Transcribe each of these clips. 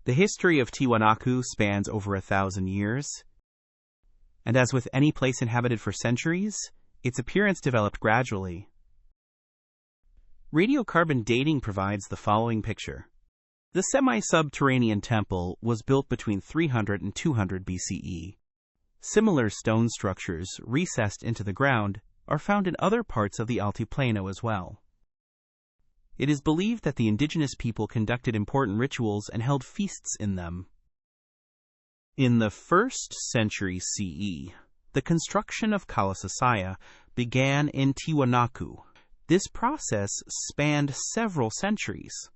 The history of Tiwanaku spans over 1,000 years, and as with any place inhabited for centuries, its appearance developed gradually. Radiocarbon dating provides the following picture. The semi-subterranean temple was built between 300 and 200 BCE. Similar stone structures recessed into the ground are found in other parts of the Altiplano as well. It is believed that the indigenous people conducted important rituals and held feasts in them. In the 1st century CE, the construction of Kalasasaya began in Tiwanaku. This process spanned several centuries.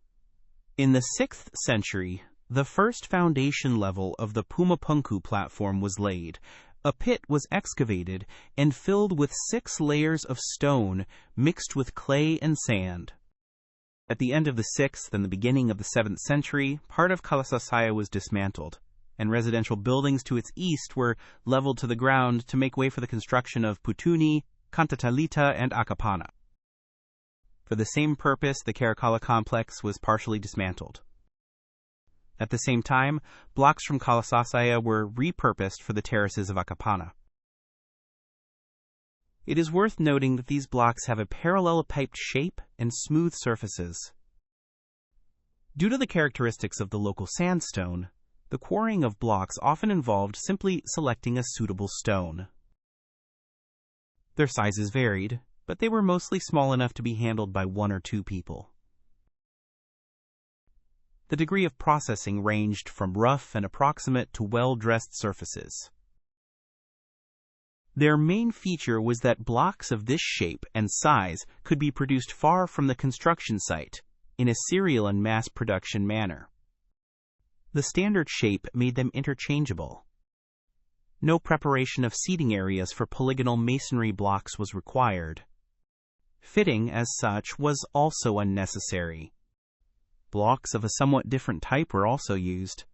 In the 6th century, the first foundation level of the Pumapunku platform was laid. A pit was excavated and filled with 6 layers of stone mixed with clay and sand. At the end of the 6th and the beginning of the 7th century, part of Kalasasaya was dismantled, and residential buildings to its east were leveled to the ground to make way for the construction of Putuni, Kantatalita, and Akapana. For the same purpose, the Caracalla complex was partially dismantled. At the same time, blocks from Kalasasaya were repurposed for the terraces of Akapana. It is worth noting that these blocks have a parallelepiped shape and smooth surfaces. Due to the characteristics of the local sandstone, the quarrying of blocks often involved simply selecting a suitable stone. Their sizes varied, but they were mostly small enough to be handled by 1 or 2 people. The degree of processing ranged from rough and approximate to well-dressed surfaces. Their main feature was that blocks of this shape and size could be produced far from the construction site in a serial and mass production manner. The standard shape made them interchangeable. No preparation of seating areas for polygonal masonry blocks was required. Fitting, as such, was also unnecessary. Blocks of a somewhat different type were also used.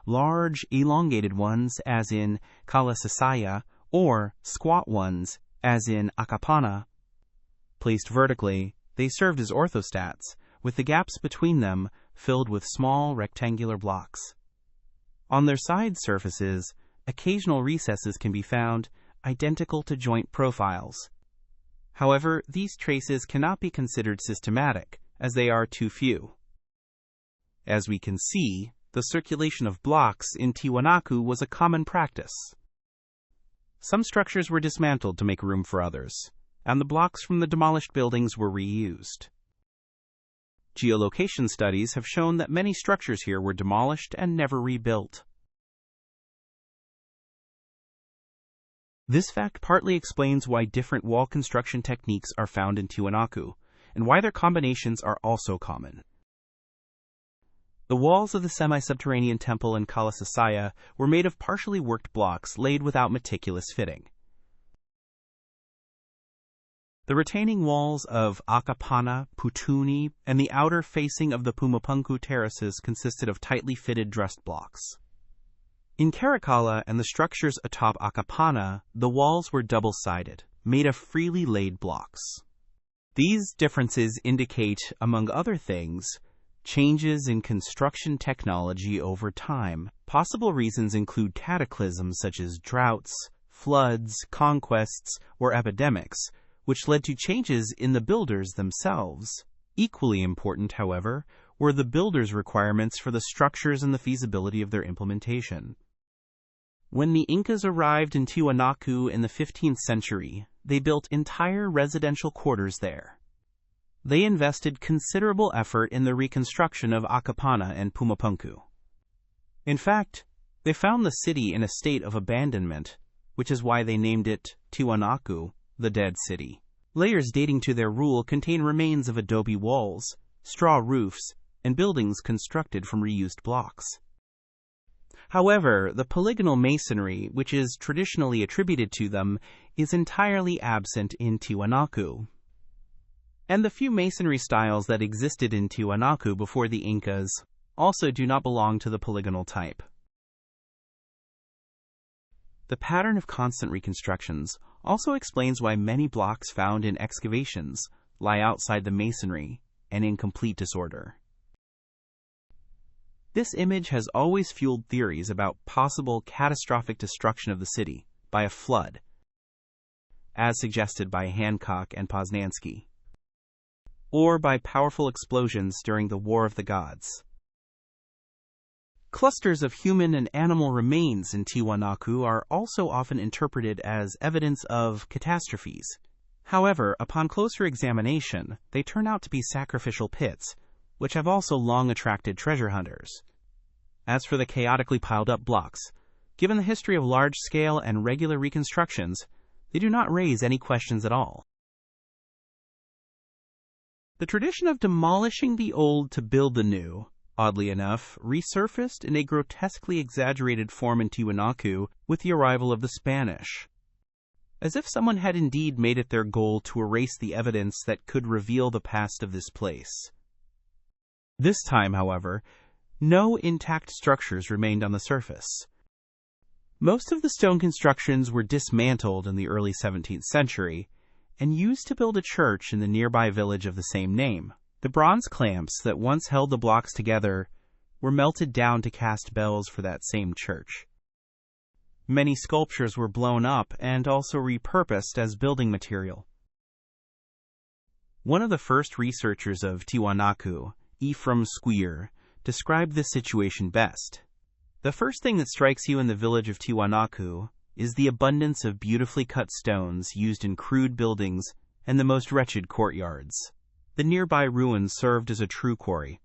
Large, elongated ones, as in Kalasasaya, or squat ones, as in Akapana. Placed vertically, they served as orthostats, with the gaps between them filled with small rectangular blocks. On their side surfaces, occasional recesses can be found, identical to joint profiles. However, these traces cannot be considered systematic, as they are too few. As we can see, the circulation of blocks in Tiwanaku was a common practice. Some structures were dismantled to make room for others, and the blocks from the demolished buildings were reused. Geolocation studies have shown that many structures here were demolished and never rebuilt. This fact partly explains why different wall construction techniques are found in Tiwanaku, and why their combinations are also common. The walls of the semi-subterranean temple in Kalasasaya were made of partially worked blocks laid without meticulous fitting. The retaining walls of Akapana, Putuni, and the outer facing of the Pumapunku terraces consisted of tightly fitted dressed blocks. In Caracalla and the structures atop Akapana, the walls were double-sided, made of freely laid blocks. These differences indicate, among other things, changes in construction technology over time. Possible reasons include cataclysms such as droughts, floods, conquests, or epidemics, which led to changes in the builders themselves. Equally important, however, were the builders' requirements for the structures and the feasibility of their implementation. When the Incas arrived in Tiwanaku in the 15th century, they built entire residential quarters there. They invested considerable effort in the reconstruction of Akapana and Pumapunku. In fact, they found the city in a state of abandonment, which is why they named it Tiwanaku, the Dead City. Layers dating to their rule contain remains of adobe walls, straw roofs, and buildings constructed from reused blocks. However, the polygonal masonry, which is traditionally attributed to them, is entirely absent in Tiwanaku. And the few masonry styles that existed in Tiwanaku before the Incas also do not belong to the polygonal type. The pattern of constant reconstructions also explains why many blocks found in excavations lie outside the masonry and in complete disorder. This image has always fueled theories about possible catastrophic destruction of the city by a flood, as suggested by Hancock and Poznański, or by powerful explosions during the War of the Gods. Clusters of human and animal remains in Tiwanaku are also often interpreted as evidence of catastrophes. However, upon closer examination, they turn out to be sacrificial pits, which have also long attracted treasure hunters. As for the chaotically piled up blocks, given the history of large-scale and regular reconstructions, they do not raise any questions at all. The tradition of demolishing the old to build the new, oddly enough, resurfaced in a grotesquely exaggerated form in Tiwanaku with the arrival of the Spanish. As if someone had indeed made it their goal to erase the evidence that could reveal the past of this place. This time, however, no intact structures remained on the surface. Most of the stone constructions were dismantled in the early 17th century and used to build a church in the nearby village of the same name. The bronze clamps that once held the blocks together were melted down to cast bells for that same church. Many sculptures were blown up and also repurposed as building material. One of the first researchers of Tiwanaku, Ephraim Squeer, described this situation best. The first thing that strikes you in the village of Tiwanaku is the abundance of beautifully cut stones used in crude buildings and the most wretched courtyards. The nearby ruins served as a true quarry.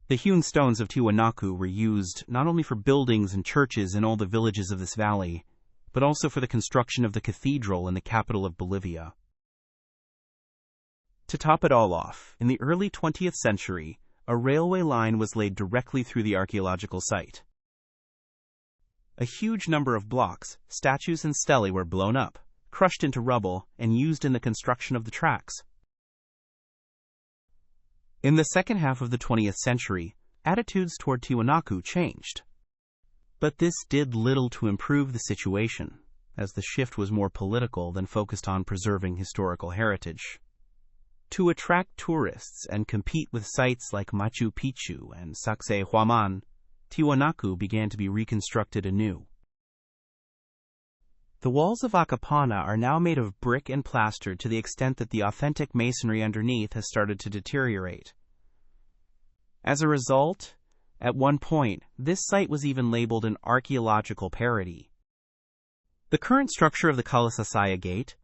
The hewn stones of Tiwanaku were used not only for buildings and churches in all the villages of this valley, but also for the construction of the cathedral in the capital of Bolivia. To top it all off, in the early 20th century, a railway line was laid directly through the archaeological site. A huge number of blocks, statues and stelae were blown up, crushed into rubble, and used in the construction of the tracks. In the second half of the 20th century, attitudes toward Tiwanaku changed. But this did little to improve the situation, as the shift was more political than focused on preserving historical heritage. To attract tourists and compete with sites like Machu Picchu and Sacsayhuaman, Tiwanaku began to be reconstructed anew. The walls of Acapana are now made of brick and plaster to the extent that the authentic masonry underneath has started to deteriorate. As a result, at one point, this site was even labeled an archaeological parody. The current structure of the Kalasasaya Gate,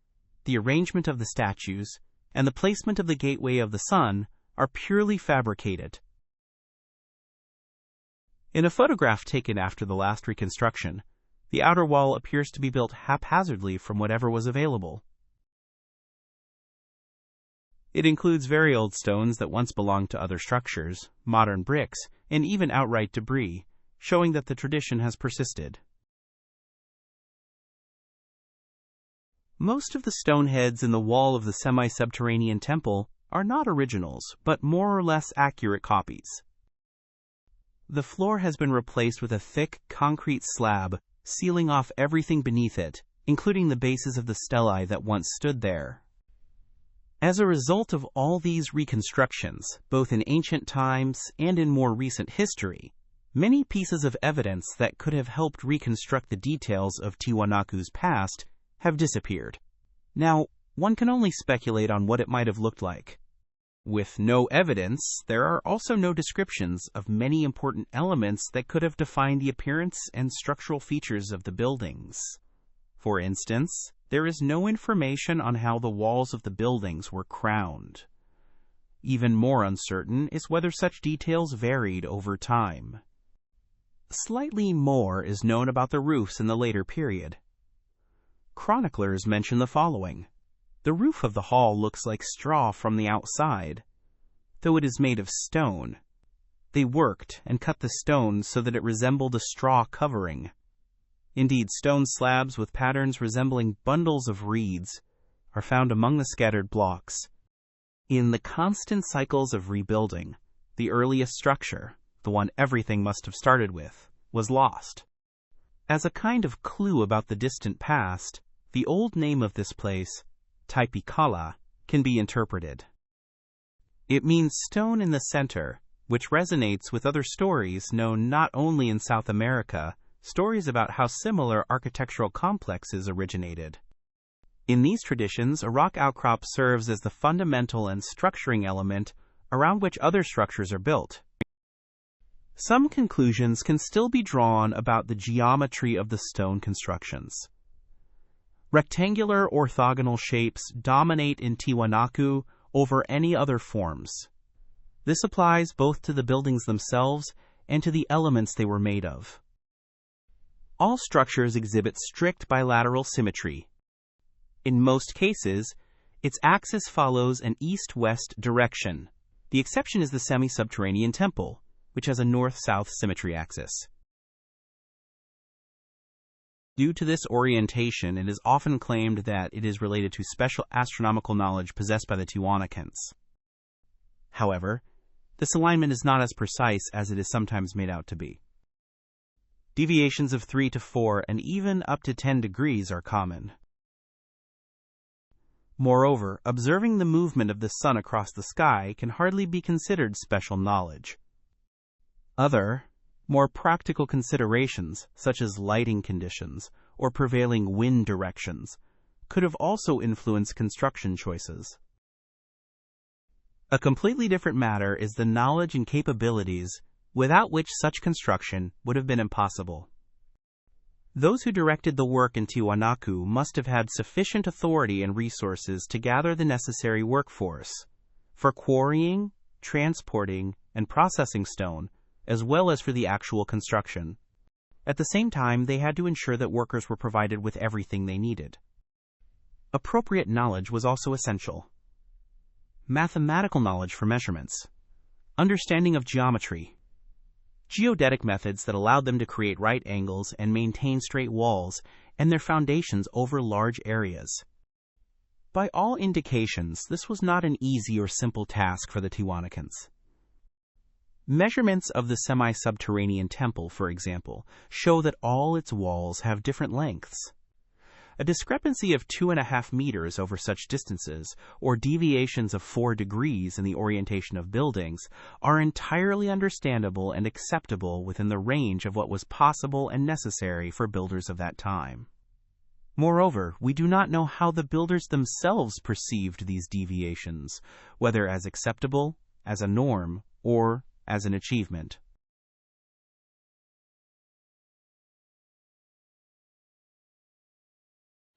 the arrangement of the statues, and the placement of the Gateway of the Sun are purely fabricated. In a photograph taken after the last reconstruction, the outer wall appears to be built haphazardly from whatever was available. It includes very old stones that once belonged to other structures, modern bricks, and even outright debris, showing that the tradition has persisted. Most of the stone heads in the wall of the semi-subterranean temple are not originals, but more or less accurate copies. The floor has been replaced with a thick concrete slab, sealing off everything beneath it, including the bases of the stelae that once stood there. As a result of all these reconstructions, both in ancient times and in more recent history, many pieces of evidence that could have helped reconstruct the details of Tiwanaku's past have disappeared. Now, one can only speculate on what it might have looked like. With no evidence, there are also no descriptions of many important elements that could have defined the appearance and structural features of the buildings. For instance, there is no information on how the walls of the buildings were crowned. Even more uncertain is whether such details varied over time. Slightly more is known about the roofs in the later period. Chroniclers mention the following. The roof of the hall looks like straw from the outside, though it is made of stone. They worked and cut the stone so that it resembled a straw covering. Indeed, stone slabs with patterns resembling bundles of reeds are found among the scattered blocks. In the constant cycles of rebuilding, the earliest structure, the one everything must have started with, was lost. As a kind of clue about the distant past, the old name of this place, TITICACA, can be interpreted. It means stone in the center, which resonates with other stories known not only in South America, stories about how similar architectural complexes originated. In these traditions, a rock outcrop serves as the fundamental and structuring element around which other structures are built. Some conclusions can still be drawn about the geometry of the stone constructions. Rectangular orthogonal shapes dominate in Tiwanaku over any other forms. This applies both to the buildings themselves and to the elements they were made of. All structures exhibit strict bilateral symmetry. In most cases, its axis follows an east-west direction. The exception is the semi-subterranean temple, which has a north-south symmetry axis. Due to this orientation, it is often claimed that it is related to special astronomical knowledge possessed by the Tiwanakans. However, this alignment is not as precise as it is sometimes made out to be. Deviations of 3 to 4 and even up to 10 degrees are common. Moreover, observing the movement of the sun across the sky can hardly be considered special knowledge. Other, more practical considerations, such as lighting conditions or prevailing wind directions, could have also influenced construction choices. A completely different matter is the knowledge and capabilities without which such construction would have been impossible. Those who directed the work in Tiwanaku must have had sufficient authority and resources to gather the necessary workforce for quarrying, transporting, and processing stone, as well as for the actual construction. At the same time, they had to ensure that workers were provided with everything they needed. Appropriate knowledge was also essential. Mathematical knowledge for measurements, understanding of geometry, geodetic methods that allowed them to create right angles and maintain straight walls and their foundations over large areas. By all indications, this was not an easy or simple task for the Tiwanakans. Measurements of the semi-subterranean temple, for example, show that all its walls have different lengths. A discrepancy of 2.5 meters over such distances, or deviations of 4 degrees in the orientation of buildings, are entirely understandable and acceptable within the range of what was possible and necessary for builders of that time. Moreover, we do not know how the builders themselves perceived these deviations, whether as acceptable, as a norm, or as an achievement.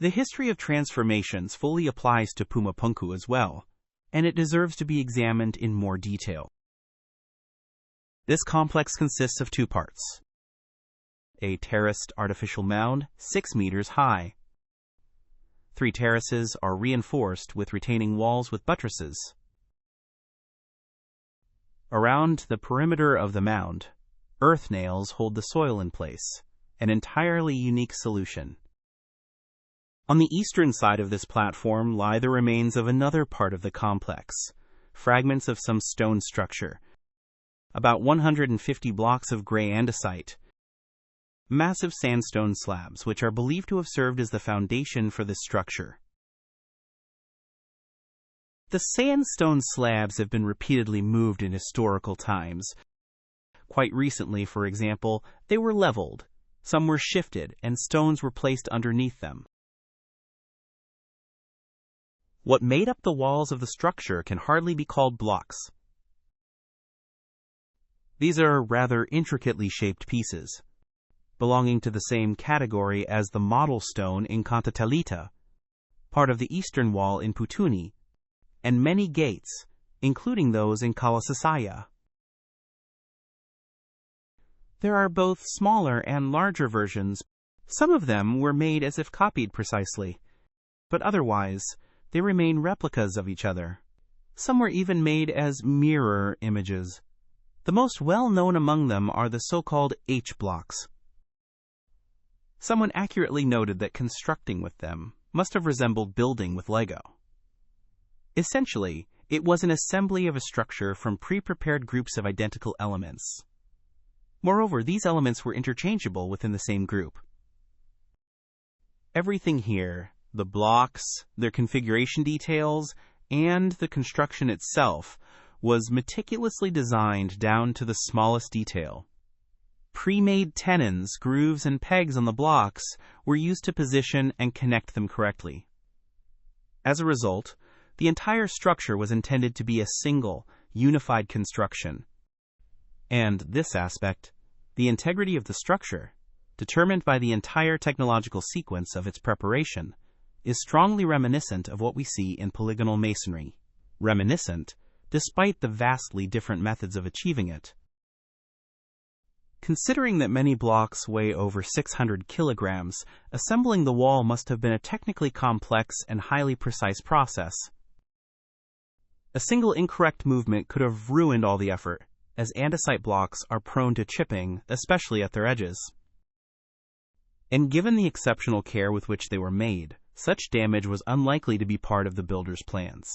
The history of transformations fully applies to Pumapunku as well, and it deserves to be examined in more detail. This complex consists of 2 parts. A terraced artificial mound, 6 meters high. 3 terraces are reinforced with retaining walls with buttresses. Around the perimeter of the mound, earth nails hold the soil in place, an entirely unique solution. On the eastern side of this platform lie the remains of another part of the complex, fragments of some stone structure, about 150 blocks of gray andesite, massive sandstone slabs which are believed to have served as the foundation for this structure. The sandstone slabs have been repeatedly moved in historical times. Quite recently, for example, they were leveled, some were shifted, and stones were placed underneath them. What made up the walls of the structure can hardly be called blocks. These are rather intricately shaped pieces, belonging to the same category as the model stone in Kantatalita, part of the eastern wall in Putuni, and many gates, including those in Kalasasaya. There are both smaller and larger versions. Some of them were made as if copied precisely, but otherwise, they remain replicas of each other. Some were even made as mirror images. The most well-known among them are the so-called H-blocks. Someone accurately noted that constructing with them must have resembled building with Lego. Essentially, it was an assembly of a structure from pre-prepared groups of identical elements. Moreover, these elements were interchangeable within the same group. Everything here, the blocks, their configuration details, and the construction itself, was meticulously designed down to the smallest detail. Pre-made tenons, grooves, and pegs on the blocks were used to position and connect them correctly. As a result, the entire structure was intended to be a single, unified construction. And this aspect, the integrity of the structure, determined by the entire technological sequence of its preparation, is strongly reminiscent of what we see in polygonal masonry. Reminiscent, despite the vastly different methods of achieving it. Considering that many blocks weigh over 600 kilograms, assembling the wall must have been a technically complex and highly precise process. A single incorrect movement could have ruined all the effort, as andesite blocks are prone to chipping, especially at their edges. And given the exceptional care with which they were made, such damage was unlikely to be part of the builder's plans.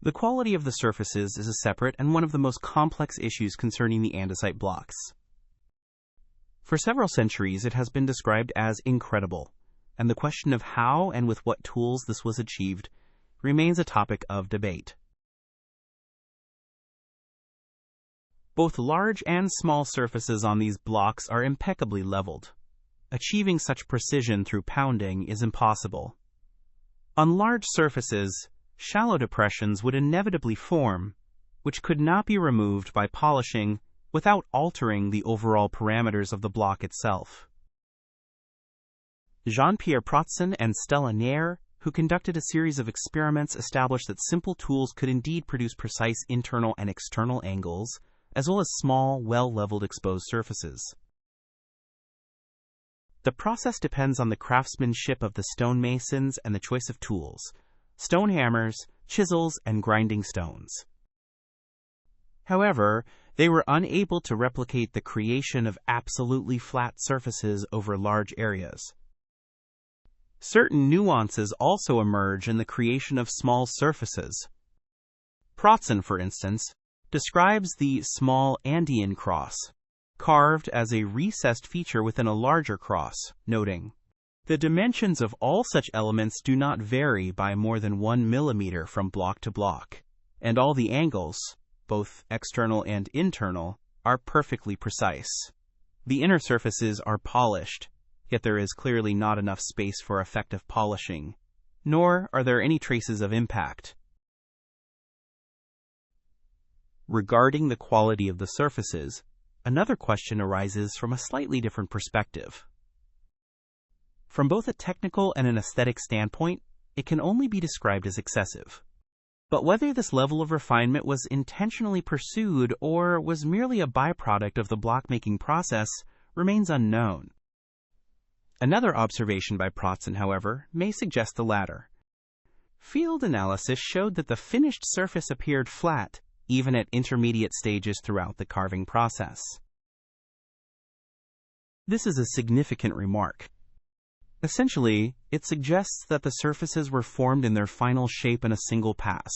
The quality of the surfaces is a separate and one of the most complex issues concerning the andesite blocks. For several centuries, it has been described as incredible, and the question of how and with what tools this was achieved remains a topic of debate. Both large and small surfaces on these blocks are impeccably leveled. Achieving such precision through pounding is impossible. On large surfaces, shallow depressions would inevitably form, which could not be removed by polishing without altering the overall parameters of the block itself. Jean-Pierre Protzen and Stella Nair, who conducted a series of experiments, established that simple tools could indeed produce precise internal and external angles, as well as small, well-leveled exposed surfaces. The process depends on the craftsmanship of the stonemasons and the choice of tools: stone hammers, chisels, and grinding stones. However, they were unable to replicate the creation of absolutely flat surfaces over large areas. Certain nuances also emerge in the creation of small surfaces. Protzen, for instance, describes the small Andean cross, carved as a recessed feature within a larger cross, noting, "The dimensions of all such elements do not vary by more than 1 millimeter from block to block, and all the angles, both external and internal, are perfectly precise. The inner surfaces are polished, yet there is clearly not enough space for effective polishing, nor are there any traces of impact." Regarding the quality of the surfaces, another question arises from a slightly different perspective. From both a technical and an aesthetic standpoint, it can only be described as excessive. But whether this level of refinement was intentionally pursued or was merely a byproduct of the block-making process remains unknown. Another observation by Protzen, however, may suggest the latter. Field analysis showed that the finished surface appeared flat, even at intermediate stages throughout the carving process. This is a significant remark. Essentially, it suggests that the surfaces were formed in their final shape in a single pass,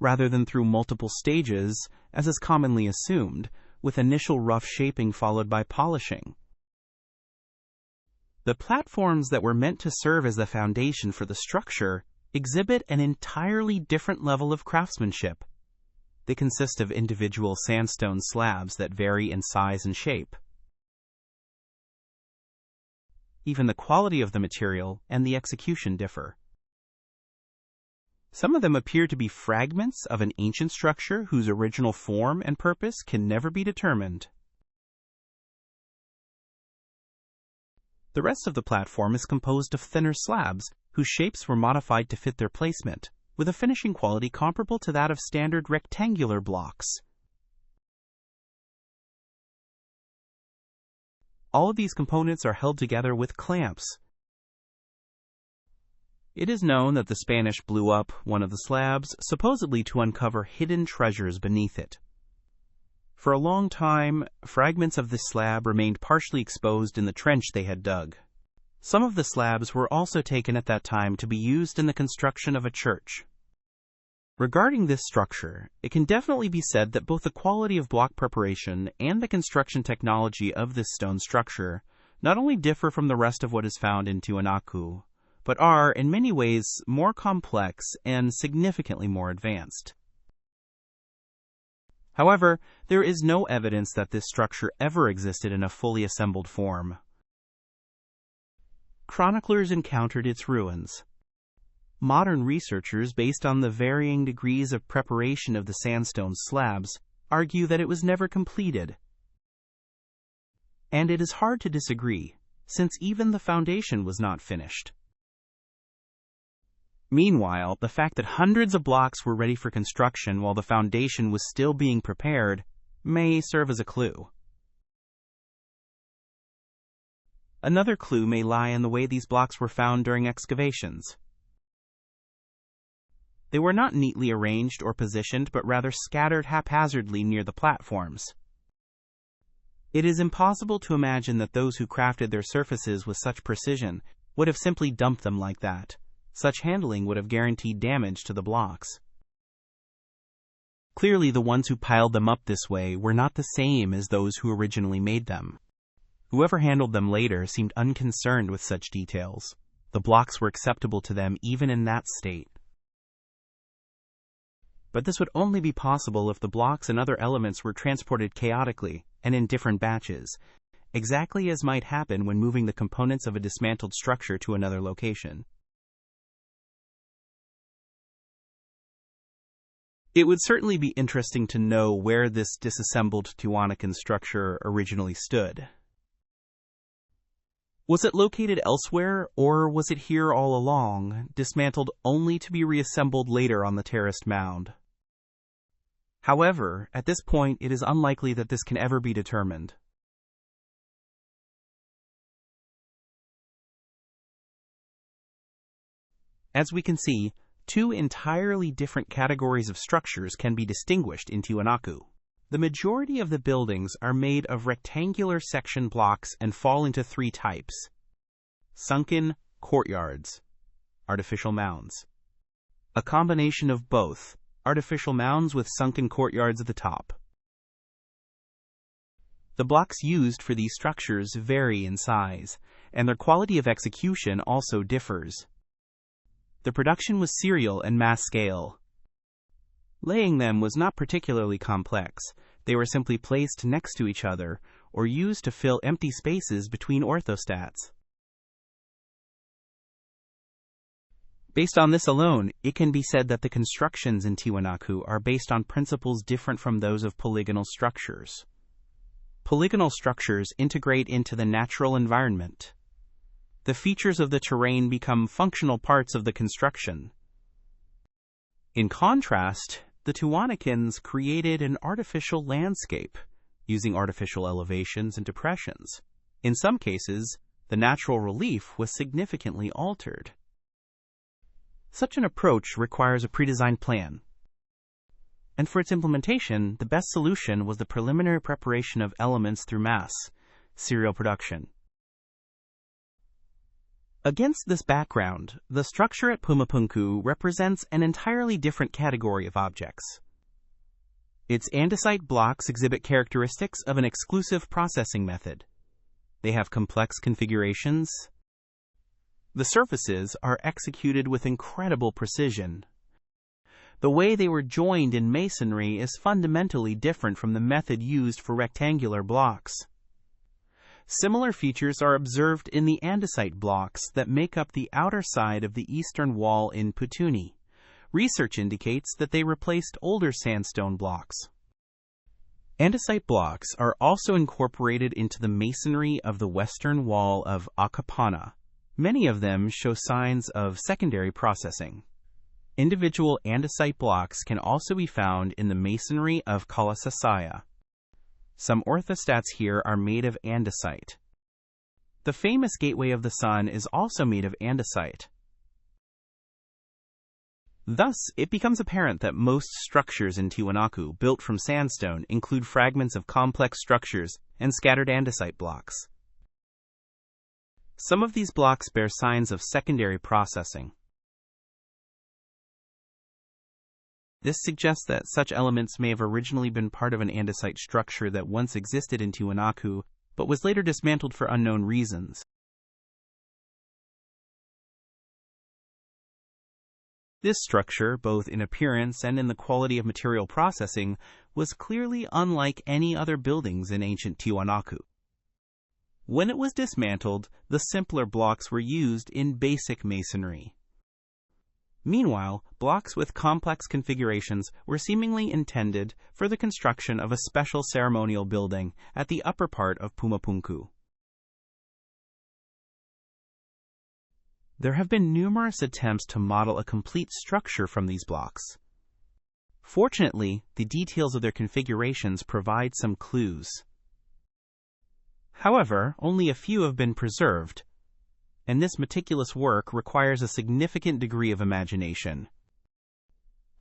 rather than through multiple stages, as is commonly assumed, with initial rough shaping followed by polishing. The platforms that were meant to serve as the foundation for the structure exhibit an entirely different level of craftsmanship. They consist of individual sandstone slabs that vary in size and shape. Even the quality of the material and the execution differ. Some of them appear to be fragments of an ancient structure whose original form and purpose can never be determined. The rest of the platform is composed of thinner slabs whose shapes were modified to fit their placement, with a finishing quality comparable to that of standard rectangular blocks. All of these components are held together with clamps. It is known that the Spanish blew up one of the slabs, supposedly to uncover hidden treasures beneath it. For a long time, fragments of this slab remained partially exposed in the trench they had dug. Some of the slabs were also taken at that time to be used in the construction of a church. Regarding this structure, it can definitely be said that both the quality of block preparation and the construction technology of this stone structure not only differ from the rest of what is found in Tiwanaku, but are, in many ways, more complex and significantly more advanced. However, there is no evidence that this structure ever existed in a fully assembled form. Chroniclers encountered its ruins. Modern researchers, based on the varying degrees of preparation of the sandstone slabs, argue that it was never completed. And it is hard to disagree, since even the foundation was not finished. Meanwhile, the fact that hundreds of blocks were ready for construction while the foundation was still being prepared may serve as a clue. Another clue may lie in the way these blocks were found during excavations. They were not neatly arranged or positioned, but rather scattered haphazardly near the platforms. It is impossible to imagine that those who crafted their surfaces with such precision would have simply dumped them like that. Such handling would have guaranteed damage to the blocks. Clearly, the ones who piled them up this way were not the same as those who originally made them. Whoever handled them later seemed unconcerned with such details. The blocks were acceptable to them even in that state. But this would only be possible if the blocks and other elements were transported chaotically and in different batches, exactly as might happen when moving the components of a dismantled structure to another location. It would certainly be interesting to know where this disassembled Tiwanakan structure originally stood. Was it located elsewhere, or was it here all along, dismantled only to be reassembled later on the terraced mound? However, at this point, it is unlikely that this can ever be determined. As we can see, two entirely different categories of structures can be distinguished in Tiwanaku. The majority of the buildings are made of rectangular section blocks and fall into three types: sunken courtyards, artificial mounds. A combination of both, artificial mounds with sunken courtyards at the top. The blocks used for these structures vary in size, and their quality of execution also differs. The production was serial and mass scale. Laying them was not particularly complex. They were simply placed next to each other or used to fill empty spaces between orthostats. Based on this alone, it can be said that the constructions in Tiwanaku are based on principles different from those of polygonal structures. Polygonal structures integrate into the natural environment. The features of the terrain become functional parts of the construction. In contrast, the Tiwanakans created an artificial landscape, using artificial elevations and depressions. In some cases, the natural relief was significantly altered. Such an approach requires a pre-designed plan. And for its implementation, the best solution was the preliminary preparation of elements through mass, serial production. Against this background, the structure at Pumapunku represents an entirely different category of objects. Its andesite blocks exhibit characteristics of an exclusive processing method. They have complex configurations. The surfaces are executed with incredible precision. The way they were joined in masonry is fundamentally different from the method used for rectangular blocks. Similar features are observed in the andesite blocks that make up the outer side of the eastern wall in Putuni. Research indicates that they replaced older sandstone blocks. Andesite blocks are also incorporated into the masonry of the western wall of Akapana. Many of them show signs of secondary processing. Individual andesite blocks can also be found in the masonry of Kalasasaya. Some orthostats here are made of andesite. The famous Gateway of the Sun is also made of andesite. Thus, it becomes apparent that most structures in Tiwanaku built from sandstone include fragments of complex structures and scattered andesite blocks. Some of these blocks bear signs of secondary processing. This suggests that such elements may have originally been part of an andesite structure that once existed in Tiwanaku, but was later dismantled for unknown reasons. This structure, both in appearance and in the quality of material processing, was clearly unlike any other buildings in ancient Tiwanaku. When it was dismantled, the simpler blocks were used in basic masonry. Meanwhile, blocks with complex configurations were seemingly intended for the construction of a special ceremonial building at the upper part of Pumapunku. There have been numerous attempts to model a complete structure from these blocks. Fortunately, the details of their configurations provide some clues. However, only a few have been preserved, and this meticulous work requires a significant degree of imagination.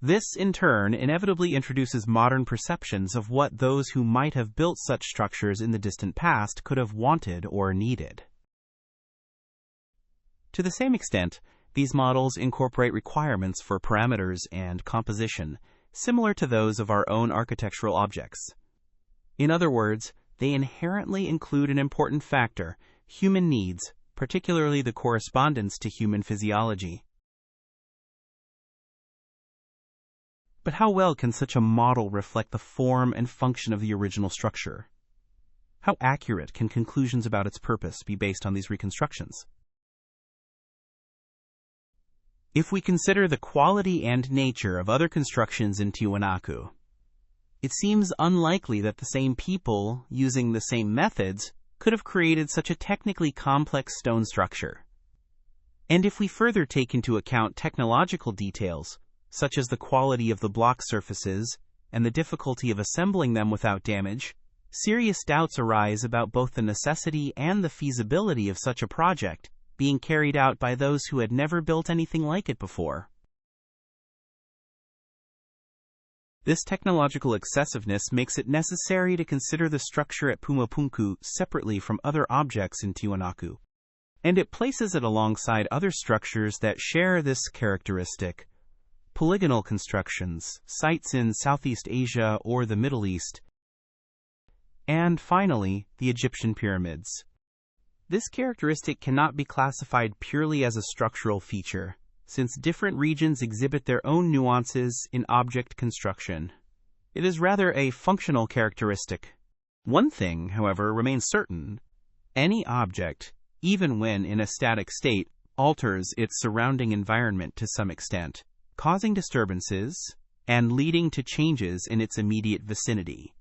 This, in turn, inevitably introduces modern perceptions of what those who might have built such structures in the distant past could have wanted or needed. To the same extent, these models incorporate requirements for parameters and composition, similar to those of our own architectural objects. In other words, they inherently include an important factor: human needs, particularly the correspondence to human physiology. But how well can such a model reflect the form and function of the original structure? How accurate can conclusions about its purpose be based on these reconstructions? If we consider the quality and nature of other constructions in Tiwanaku, it seems unlikely that the same people, using the same methods, could have created such a technically complex stone structure. And if we further take into account technological details, such as the quality of the block surfaces and the difficulty of assembling them without damage, serious doubts arise about both the necessity and the feasibility of such a project being carried out by those who had never built anything like it before. This technological excessiveness makes it necessary to consider the structure at Pumapunku separately from other objects in Tiwanaku, and it places it alongside other structures that share this characteristic: polygonal constructions, sites in Southeast Asia or the Middle East, and finally, the Egyptian pyramids. This characteristic cannot be classified purely as a structural feature, since different regions exhibit their own nuances in object construction. It is rather a functional characteristic. One thing, however, remains certain: any object, even when in a static state, alters its surrounding environment to some extent, causing disturbances and leading to changes in its immediate vicinity.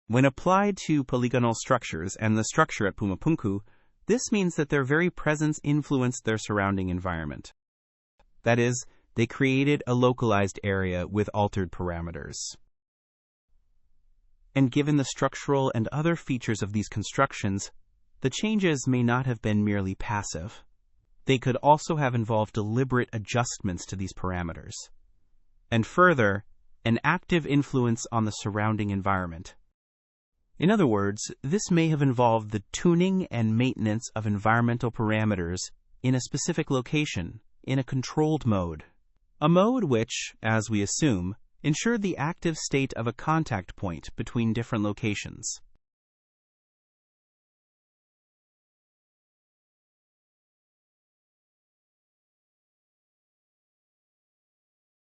When applied to polygonal structures and the structure at Pumapunku, this means that their very presence influenced their surrounding environment. That is, they created a localized area with altered parameters. And given the structural and other features of these constructions, the changes may not have been merely passive. They could also have involved deliberate adjustments to these parameters, and further, an active influence on the surrounding environment. In other words, this may have involved the tuning and maintenance of environmental parameters in a specific location, in a controlled mode. A mode which, as we assume, ensured the active state of a contact point between different locations.